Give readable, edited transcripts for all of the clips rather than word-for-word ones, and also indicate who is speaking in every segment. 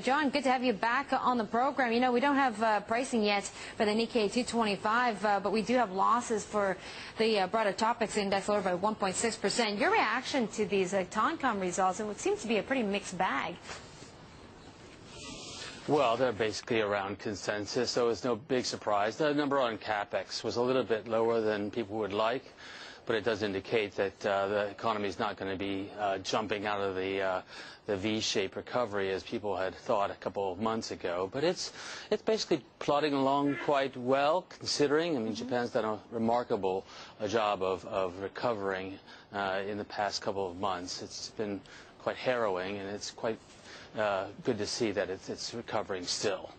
Speaker 1: John, good to have you back on the program. You know, we don't have pricing yet for the Nikkei 225, but we do have losses for the broader topics index, lower by 1.6%. Your reaction to these Toncom results, it seems to be a pretty mixed bag.
Speaker 2: Well, they're basically around consensus, so it's no big surprise. The number on CapEx was a little bit lower than people would like, but it does indicate that the economy is not going to be jumping out of the V-shaped recovery as people had thought a couple of months ago. But it's basically plodding along quite well, considering. I mean, Japan's done a remarkable job of recovering in the past couple of months. It's been quite harrowing, and it's quite good to see that it's recovering still.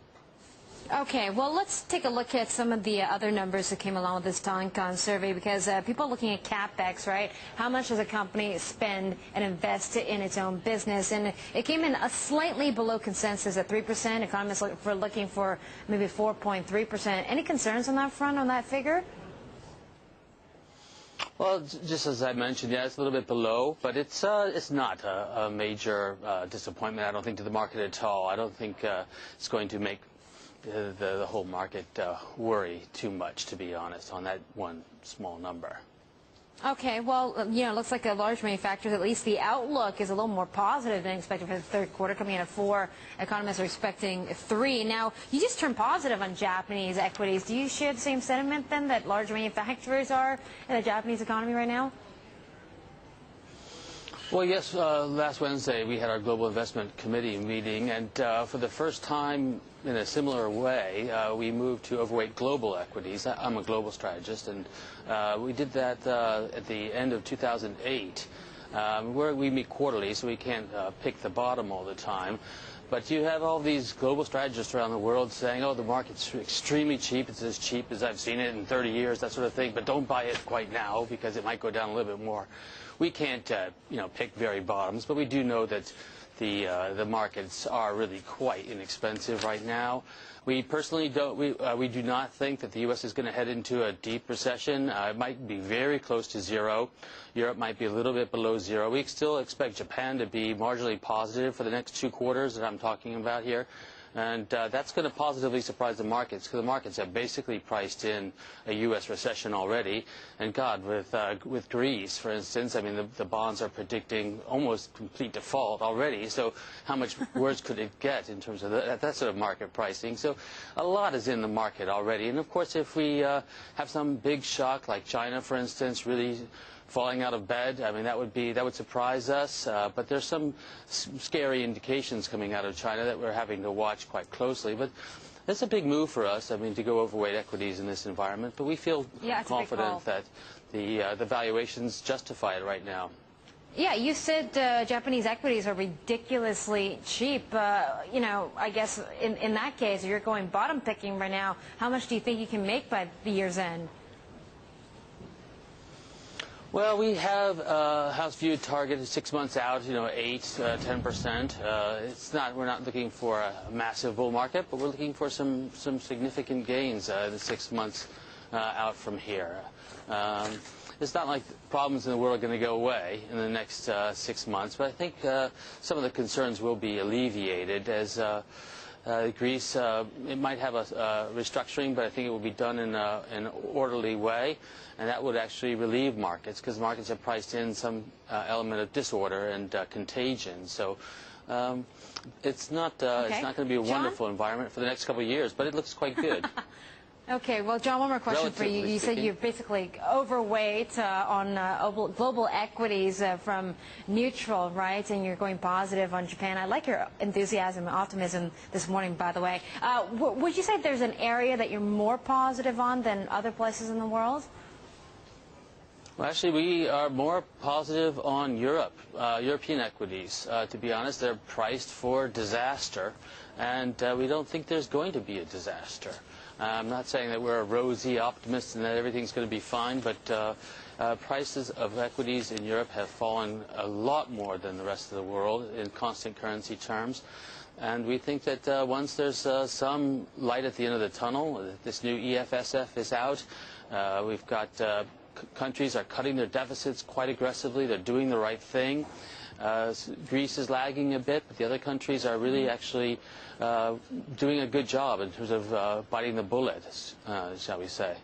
Speaker 1: Okay, well, let's take a look at some of the other numbers that came along with this Toncom survey, because people are looking at CapEx, right? How much does a company spend and invest in its own business? And it came in slightly below consensus at 3%. Economists were looking for maybe 4.3%. Any concerns on that front, on that figure?
Speaker 2: Well, just as I mentioned, yeah, it's a little bit below, but it's not a major disappointment, I don't think, to the market at all. I don't think it's going to make the whole market worry too much, to be honest, on that one small number.
Speaker 1: Okay, well, you know, it looks like a large manufacturers, at least the outlook is a little more positive than expected for the third quarter, coming in at 4. Economists are expecting 3. Now, you just turned positive on Japanese equities. Do you share the same sentiment, then, that large manufacturers are in the Japanese economy right now?
Speaker 2: Well, yes, last Wednesday we had our Global Investment Committee meeting, and for the first time in a similar way, we moved to overweight global equities. I'm a global strategist, and we did that at the end of 2008. We meet quarterly, so we can't pick the bottom all the time. But you have all these global strategists around the world saying, oh, the market's extremely cheap. It's as cheap as I've seen it in 30 years, that sort of thing. But don't buy it quite now because it might go down a little bit more. We can't, pick very bottoms, but we do know that the markets are really quite inexpensive right now. We personally we do not think that the U.S. is going to head into a deep recession. It might be very close to zero. Europe might be a little bit below zero. We still expect Japan to be marginally positive for the next 2 quarters that I'm talking about here. And that's going to positively surprise the markets, because the markets have basically priced in a U.S. recession already. And God, with Greece, for instance, I mean, the bonds are predicting almost complete default already. So how much worse could it get in terms of that sort of market pricing? So a lot is in the market already. And of course, if we have some big shock, like China, for instance, really falling out of bed, I mean, that would surprise us. But there's some scary indications coming out of China that we're having to watch quite closely. But it's a big move for us, I mean, to go overweight equities in this environment. But we feel confident that the valuations justify it right now.
Speaker 1: Yeah, you said Japanese equities are ridiculously cheap. I guess in that case, if you're going bottom picking right now, how much do you think you can make by the year's end?
Speaker 2: Well, we have house view target 6 months out, 8, 10%. We're not looking for a massive bull market, but we're looking for some significant gains in the 6 months out from here. It's not like problems in the world are going to go away in the next 6 months, but I think some of the concerns will be alleviated as Greece, it might have a restructuring, but I think it will be done in an orderly way, and that would actually relieve markets, because markets have priced in some element of disorder and contagion. So it's not going to be a wonderful environment for the next couple of years, but it looks quite good.
Speaker 1: Okay, well, John, one more question for you. You said you're basically overweight on global equities from neutral, right? And you're going positive on Japan. I like your enthusiasm and optimism this morning, by the way. Would you say there's an area that you're more positive on than other places in the world?
Speaker 2: Well, actually, we are more positive on Europe, European equities. To be honest, they're priced for disaster, and we don't think there's going to be a disaster. I'm not saying that we're a rosy optimist and that everything's going to be fine, but prices of equities in Europe have fallen a lot more than the rest of the world in constant currency terms. And we think that once there's some light at the end of the tunnel, this new EFSF is out. We've got countries are cutting their deficits quite aggressively. They're doing the right thing. Greece is lagging a bit, but the other countries are really actually doing a good job in terms of biting the bullet, shall we say.